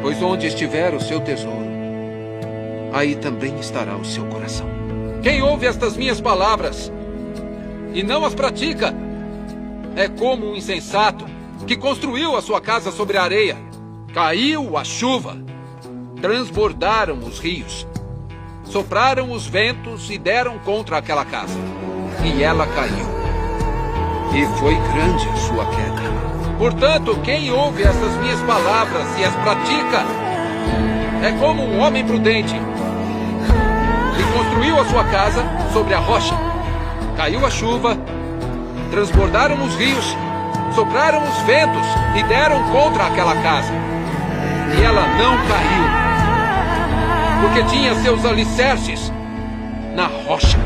Pois onde estiver o seu tesouro, aí também estará o seu coração. Quem ouve estas minhas palavras e não as pratica é como um insensato que construiu a sua casa sobre a areia. Caiu a chuva, transbordaram os rios, sopraram os ventos e deram contra aquela casa. E ela caiu. E foi grande a sua queda. Portanto, quem ouve essas minhas palavras e as pratica é como um homem prudente que construiu a sua casa sobre a rocha. Caiu a chuva, transbordaram os rios, sopraram os ventos e deram contra aquela casa. E ela não caiu, porque tinha seus alicerces na rocha.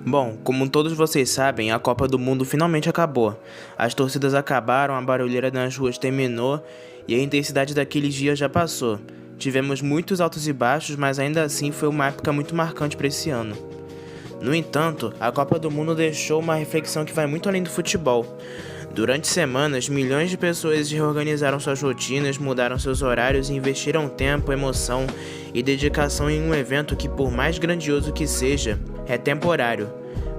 Bom, como todos vocês sabem, a Copa do Mundo finalmente acabou. As torcidas acabaram, a barulheira nas ruas terminou e a intensidade daqueles dias já passou. Tivemos muitos altos e baixos, mas ainda assim foi uma época muito marcante para esse ano. No entanto, a Copa do Mundo deixou uma reflexão que vai muito além do futebol. Durante semanas, milhões de pessoas reorganizaram suas rotinas, mudaram seus horários e investiram tempo, emoção e dedicação em um evento que, por mais grandioso que seja, é temporário.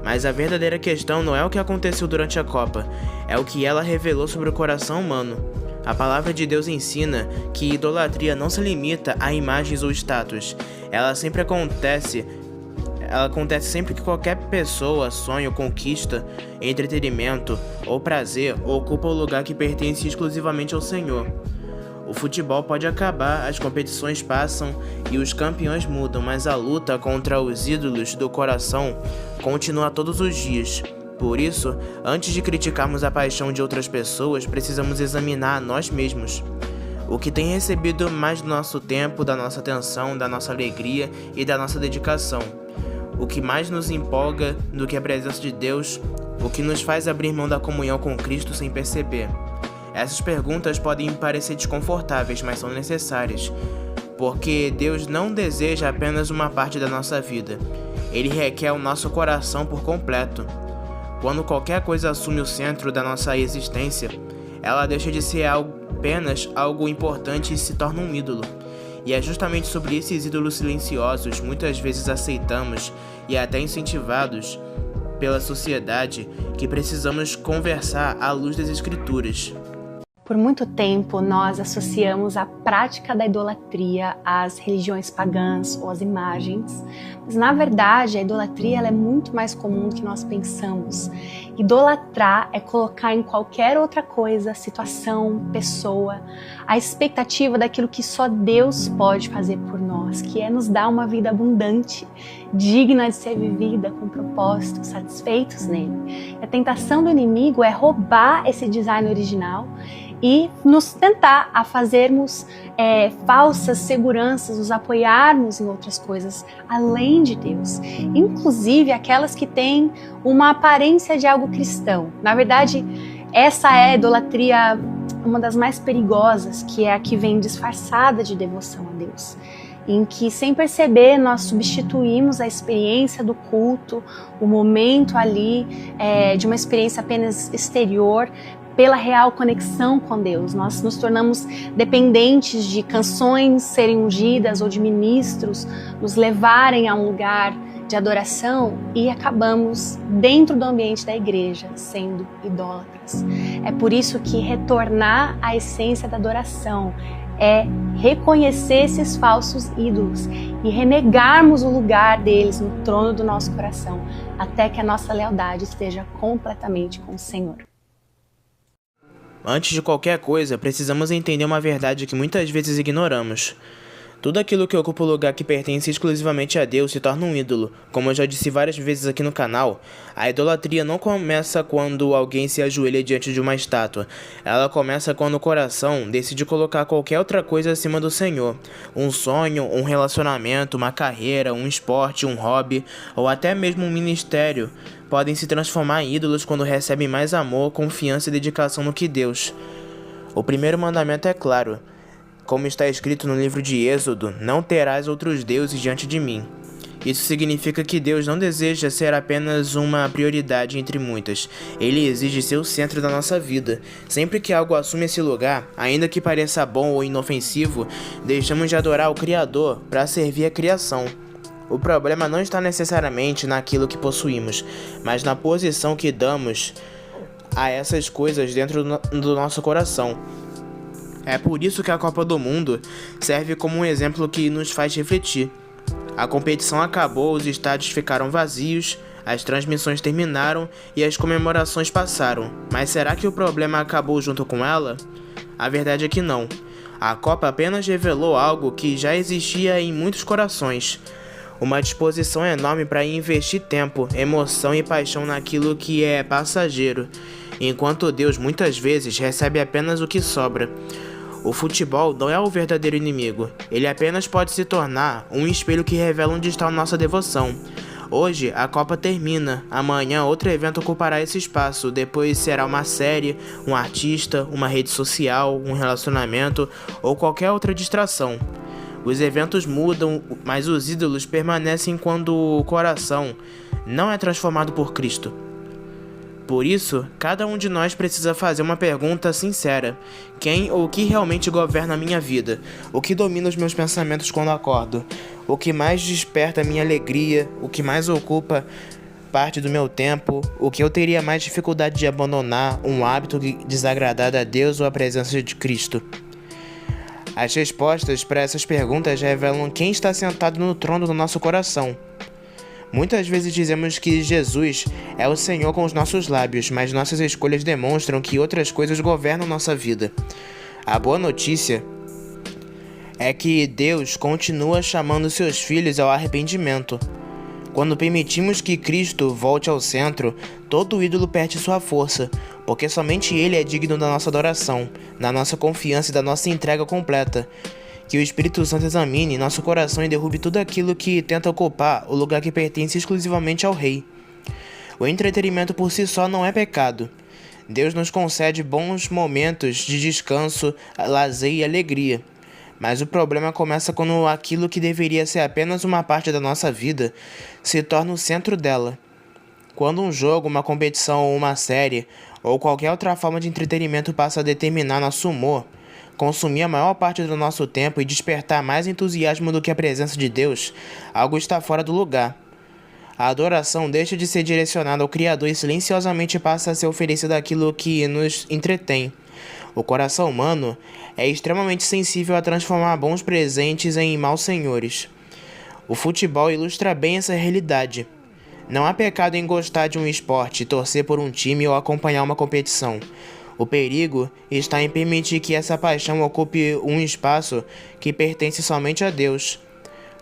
Mas a verdadeira questão não é o que aconteceu durante a Copa, é o que ela revelou sobre o coração humano. A palavra de Deus ensina que idolatria não se limita a imagens ou estátuas. Ela acontece sempre que qualquer pessoa sonha ou conquista entretenimento ou prazer ocupa o lugar que pertence exclusivamente ao Senhor. O futebol pode acabar, as competições passam e os campeões mudam, mas a luta contra os ídolos do coração continua todos os dias. Por isso, antes de criticarmos a paixão de outras pessoas, precisamos examinar a nós mesmos. O que tem recebido mais do nosso tempo, da nossa atenção, da nossa alegria e da nossa dedicação? O que mais nos empolga do que a presença de Deus? O que nos faz abrir mão da comunhão com Cristo sem perceber? Essas perguntas podem parecer desconfortáveis, mas são necessárias, porque Deus não deseja apenas uma parte da nossa vida. Ele requer o nosso coração por completo. Quando qualquer coisa assume o centro da nossa existência, ela deixa de ser apenas algo importante e se torna um ídolo. E é justamente sobre esses ídolos silenciosos, muitas vezes aceitamos e até incentivados pela sociedade, que precisamos conversar à luz das Escrituras. Por muito tempo, nós associamos a prática da idolatria às religiões pagãs ou às imagens, mas na verdade a idolatria ela é muito mais comum do que nós pensamos. Idolatrar é colocar em qualquer outra coisa, situação, pessoa, a expectativa daquilo que só Deus pode fazer por nós, que é nos dar uma vida abundante, digna de ser vivida, com propósitos, satisfeitos nele. A tentação do inimigo é roubar esse design original e nos tentar a fazermos falsas seguranças, nos apoiarmos em outras coisas além de Deus, inclusive aquelas que têm uma aparência de algo cristão. Na verdade, essa é a idolatria, uma das mais perigosas, que é a que vem disfarçada de devoção a Deus, em que, sem perceber, nós substituímos a experiência do culto, o momento ali de uma experiência apenas exterior, pela real conexão com Deus. Nós nos tornamos dependentes de canções serem ungidas ou de ministros nos levarem a um lugar de adoração e acabamos dentro do ambiente da igreja sendo idólatras. É por isso que retornar à essência da adoração é reconhecer esses falsos ídolos e renegarmos o lugar deles no trono do nosso coração, até que a nossa lealdade esteja completamente com o Senhor. Antes de qualquer coisa, precisamos entender uma verdade que muitas vezes ignoramos. Tudo aquilo que ocupa o lugar que pertence exclusivamente a Deus se torna um ídolo. Como eu já disse várias vezes aqui no canal, a idolatria não começa quando alguém se ajoelha diante de uma estátua. Ela começa quando o coração decide colocar qualquer outra coisa acima do Senhor. Um sonho, um relacionamento, uma carreira, um esporte, um hobby ou até mesmo um ministério podem se transformar em ídolos quando recebem mais amor, confiança e dedicação do que Deus. O primeiro mandamento é claro. Como está escrito no livro de Êxodo, não terás outros deuses diante de mim. Isso significa que Deus não deseja ser apenas uma prioridade entre muitas. Ele exige ser o centro da nossa vida. Sempre que algo assume esse lugar, ainda que pareça bom ou inofensivo, deixamos de adorar o Criador para servir a criação. O problema não está necessariamente naquilo que possuímos, mas na posição que damos a essas coisas dentro do nosso coração. É por isso que a Copa do Mundo serve como um exemplo que nos faz refletir. A competição acabou, os estádios ficaram vazios, as transmissões terminaram e as comemorações passaram. Mas será que o problema acabou junto com ela? A verdade é que não. A Copa apenas revelou algo que já existia em muitos corações. Uma disposição enorme para investir tempo, emoção e paixão naquilo que é passageiro, enquanto Deus muitas vezes recebe apenas o que sobra. O futebol não é o verdadeiro inimigo, ele apenas pode se tornar um espelho que revela onde está a nossa devoção. Hoje a Copa termina, amanhã outro evento ocupará esse espaço, depois será uma série, um artista, uma rede social, um relacionamento ou qualquer outra distração. Os eventos mudam, mas os ídolos permanecem quando o coração não é transformado por Cristo. Por isso, cada um de nós precisa fazer uma pergunta sincera: quem ou o que realmente governa a minha vida? O que domina os meus pensamentos quando acordo? O que mais desperta a minha alegria? O que mais ocupa parte do meu tempo? O que eu teria mais dificuldade de abandonar? Um hábito que desagradar a Deus ou a presença de Cristo? As respostas para essas perguntas revelam quem está sentado no trono do nosso coração. Muitas vezes dizemos que Jesus é o Senhor com os nossos lábios, mas nossas escolhas demonstram que outras coisas governam nossa vida. A boa notícia é que Deus continua chamando seus filhos ao arrependimento. Quando permitimos que Cristo volte ao centro, todo ídolo perde sua força, porque somente Ele é digno da nossa adoração, da nossa confiança e da nossa entrega completa. Que o Espírito Santo examine nosso coração e derrube tudo aquilo que tenta ocupar o lugar que pertence exclusivamente ao Rei. O entretenimento por si só não é pecado. Deus nos concede bons momentos de descanso, lazer e alegria. Mas o problema começa quando aquilo que deveria ser apenas uma parte da nossa vida se torna o centro dela. Quando um jogo, uma competição ou uma série, ou qualquer outra forma de entretenimento passa a determinar nosso humor, consumir a maior parte do nosso tempo e despertar mais entusiasmo do que a presença de Deus, algo está fora do lugar. A adoração deixa de ser direcionada ao Criador e silenciosamente passa a ser oferecida àquilo que nos entretém. O coração humano é extremamente sensível a transformar bons presentes em maus senhores. O futebol ilustra bem essa realidade. Não há pecado em gostar de um esporte, torcer por um time ou acompanhar uma competição. O perigo está em permitir que essa paixão ocupe um espaço que pertence somente a Deus.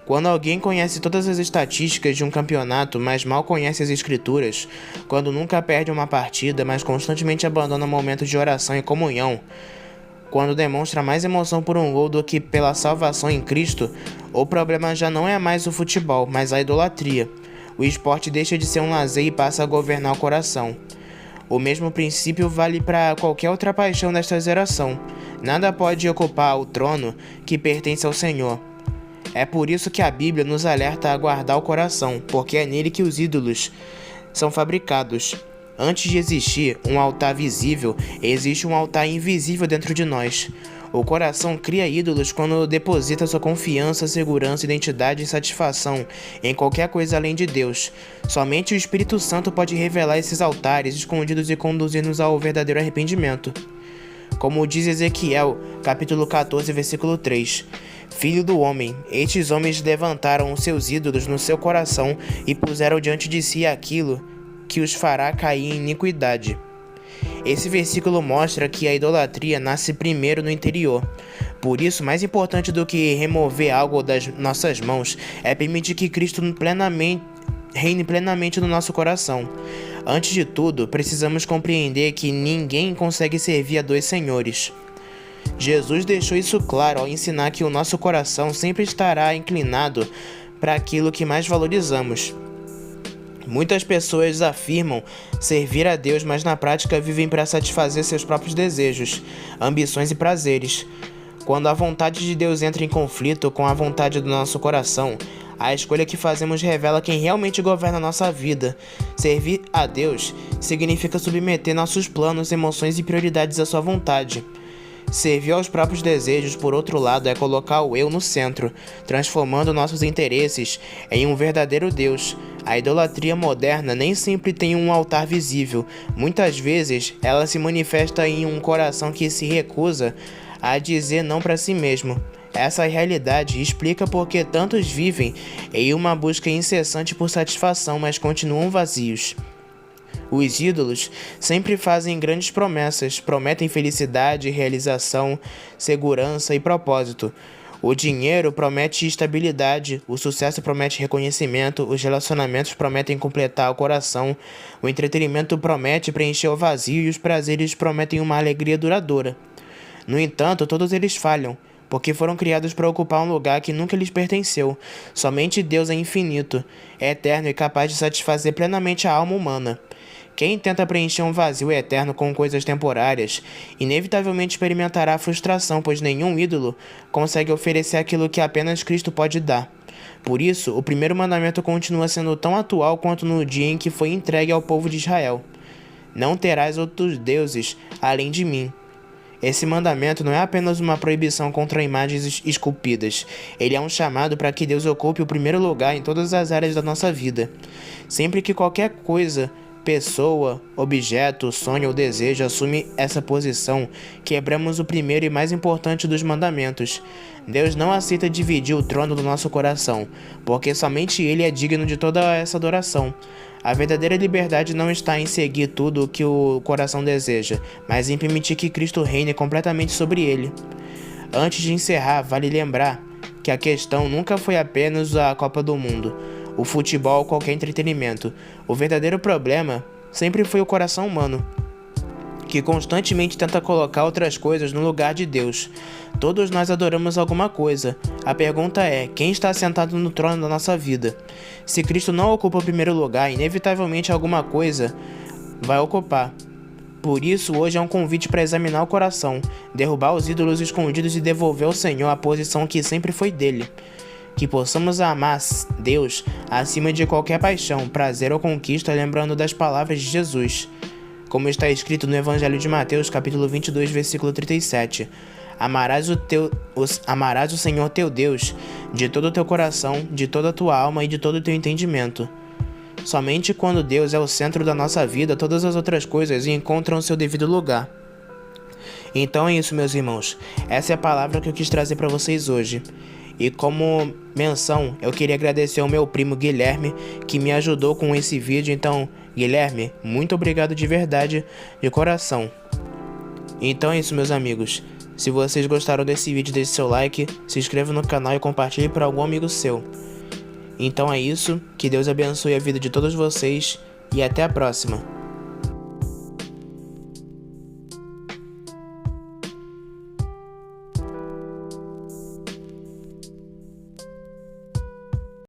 Quando alguém conhece todas as estatísticas de um campeonato, mas mal conhece as escrituras, quando nunca perde uma partida, mas constantemente abandona momentos de oração e comunhão, quando demonstra mais emoção por um gol do que pela salvação em Cristo, o problema já não é mais o futebol, mas a idolatria. O esporte deixa de ser um lazer e passa a governar o coração. O mesmo princípio vale para qualquer outra paixão desta geração. Nada pode ocupar o trono que pertence ao Senhor. É por isso que a Bíblia nos alerta a guardar o coração, porque é nele que os ídolos são fabricados. Antes de existir um altar visível, existe um altar invisível dentro de nós. O coração cria ídolos quando deposita sua confiança, segurança, identidade e satisfação em qualquer coisa além de Deus. Somente o Espírito Santo pode revelar esses altares escondidos e conduzir-nos ao verdadeiro arrependimento. Como diz Ezequiel, capítulo 14, versículo 3. Filho do homem, estes homens levantaram os seus ídolos no seu coração e puseram diante de si aquilo que os fará cair em iniquidade. Esse versículo mostra que a idolatria nasce primeiro no interior. Por isso, mais importante do que remover algo das nossas mãos é permitir que Cristo reine plenamente no nosso coração. Antes de tudo, precisamos compreender que ninguém consegue servir a dois senhores. Jesus deixou isso claro ao ensinar que o nosso coração sempre estará inclinado para aquilo que mais valorizamos. Muitas pessoas afirmam servir a Deus, mas na prática vivem para satisfazer seus próprios desejos, ambições e prazeres. Quando a vontade de Deus entra em conflito com a vontade do nosso coração, a escolha que fazemos revela quem realmente governa a nossa vida. Servir a Deus significa submeter nossos planos, emoções e prioridades à sua vontade. Servir aos próprios desejos, por outro lado, é colocar o eu no centro, transformando nossos interesses em um verdadeiro Deus. A idolatria moderna nem sempre tem um altar visível. Muitas vezes, ela se manifesta em um coração que se recusa a dizer não para si mesmo. Essa realidade explica por que tantos vivem em uma busca incessante por satisfação, mas continuam vazios. Os ídolos sempre fazem grandes promessas, prometem felicidade, realização, segurança e propósito. O dinheiro promete estabilidade, o sucesso promete reconhecimento, os relacionamentos prometem completar o coração, o entretenimento promete preencher o vazio e os prazeres prometem uma alegria duradoura. No entanto, todos eles falham, porque foram criados para ocupar um lugar que nunca lhes pertenceu. Somente Deus é infinito, é eterno e capaz de satisfazer plenamente a alma humana. Quem tenta preencher um vazio eterno com coisas temporárias, inevitavelmente experimentará frustração, pois nenhum ídolo consegue oferecer aquilo que apenas Cristo pode dar. Por isso, o primeiro mandamento continua sendo tão atual quanto no dia em que foi entregue ao povo de Israel. Não terás outros deuses além de mim. Esse mandamento não é apenas uma proibição contra imagens esculpidas. Ele é um chamado para que Deus ocupe o primeiro lugar em todas as áreas da nossa vida. Sempre que qualquer coisa, pessoa, objeto, sonho ou desejo assume essa posição, quebramos o primeiro e mais importante dos mandamentos. Deus não aceita dividir o trono do nosso coração, porque somente Ele é digno de toda essa adoração. A verdadeira liberdade não está em seguir tudo o que o coração deseja, mas em permitir que Cristo reine completamente sobre ele. Antes de encerrar, vale lembrar que a questão nunca foi apenas a Copa do Mundo, o futebol ou qualquer entretenimento. O verdadeiro problema sempre foi o coração humano, que constantemente tenta colocar outras coisas no lugar de Deus. Todos nós adoramos alguma coisa. A pergunta é, quem está sentado no trono da nossa vida? Se Cristo não ocupa o primeiro lugar, inevitavelmente alguma coisa vai ocupar. Por isso, hoje é um convite para examinar o coração, derrubar os ídolos escondidos e devolver ao Senhor a posição que sempre foi dele. Que possamos amar Deus acima de qualquer paixão, prazer ou conquista, lembrando das palavras de Jesus. Como está escrito no Evangelho de Mateus, capítulo 22, versículo 37. Amarás o Senhor teu Deus de todo o teu coração, de toda a tua alma e de todo o teu entendimento. Somente quando Deus é o centro da nossa vida, todas as outras coisas encontram seu devido lugar. Então é isso, meus irmãos. Essa é a palavra que eu quis trazer para vocês hoje. E como menção, eu queria agradecer ao meu primo Guilherme, que me ajudou com esse vídeo. Então, Guilherme, muito obrigado de verdade, de coração. Então é isso, meus amigos. Se vocês gostaram desse vídeo, deixe seu like, se inscreva no canal e compartilhe para algum amigo seu. Então é isso, que Deus abençoe a vida de todos vocês e até a próxima.